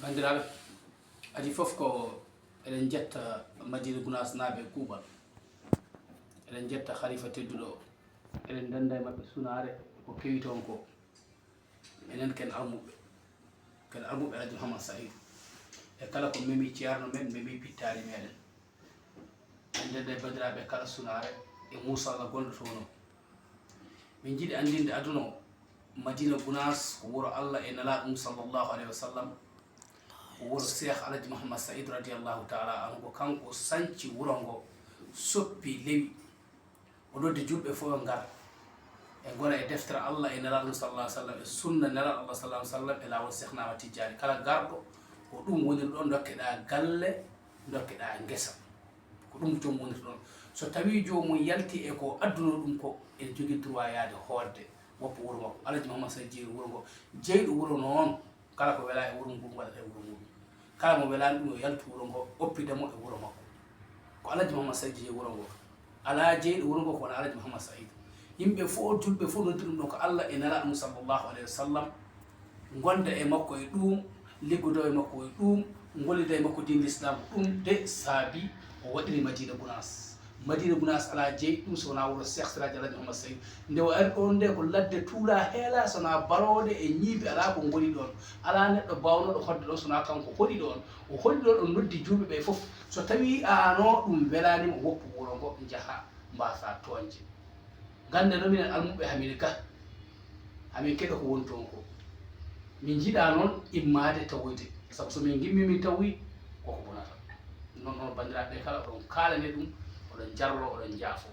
bandiraɓe adi fof ko eɗen jetta Madina Gounass naaɓe kuuɓal, eɗen jetta khalifa tedduɗo o, eɗen denda e maɓɓe sunare ko kewi toon ko. Enen ken almuɓe Alhaji Mouhammad Saïd e kala ko memi ceerno men memi pittari meɗen. En denda e bandiraɓe kala sunare e musalla gonɗo toon o. Min jiiɗi andinde aduna o Madina Gounass ko wuro Allah e nelaɗo sallallahu alayhi wa sallam, ko wuro Cheikh Alhaji Mouhammad Saïd radiallahu taala anhu, ko kanko sanci wuro ngo, soppi lewi, o noddi julɓe fof e ngar e gona e deftere Allah e nelaɗo sallallahu alayhi wa sallam e sunna nelaɗo Allah sallallahu alayhi wa sallam e lawol Cheikh Nama Tidiane. Kala garɗo ko ɗum woniri ɗon, dokkeɗa galle, dokkeɗa guesa, ko ɗum joom woniri ɗon. So tawi jomum yalti e ko adduno ɗum ko, ene jogui droit yaade hoodde woppa wuro makko. Alhaji Mouhammad Saïd jeeyi wuro ngo, jeyɗo wuro noon kala ko wela e wuro ngu waɗata e wuro muɗum, kala mo welani ɗum o yaltu wuro ngo oppidemo e wuro makko. Ko Alhaji Mouhammad Saïd jeeyi wuro ngo, ala jeyɗo wuro ngo ko wona Alhaji Mouhammad Saïd. Yimɓe fof julɓe fof noddi ɗum ɗon ko Allah e nelaɗo sallallahu alayhi wa sallam, gonda e makko e ɗum, liggodo e makko e ɗum, gollida e makko din l'islam. ɗum de saabi o waɗiri Madina Gounass. Madina Gounass ala jeeyi ɗum sowona wuro Cheikh Siraji Alhaji Mouhammad Saïd. Nde o ari ɗon nde ko ladde tuula heela, sona barode e ñiiɓe ala ko goni ɗon, ala neɗɗo bawnoɗo hodde ɗon sona kanko hoɗi ɗon. O hoɗi ɗon o noddi julɓe ɓe fof, so tawi ano ɗum welanima woppu wuro ngo jaaha mbasa toñje. Gande no minen almuɓe hamin ga, hamin keɗa ko woni toon ko. Min jiiɗa noon immade tawoyde, saabu somin gimmi min tawoyi koko bonata. Non noon bandiraɓe kala oɗon kalane ɗum, oɗon jarlo, oɗon jaafo.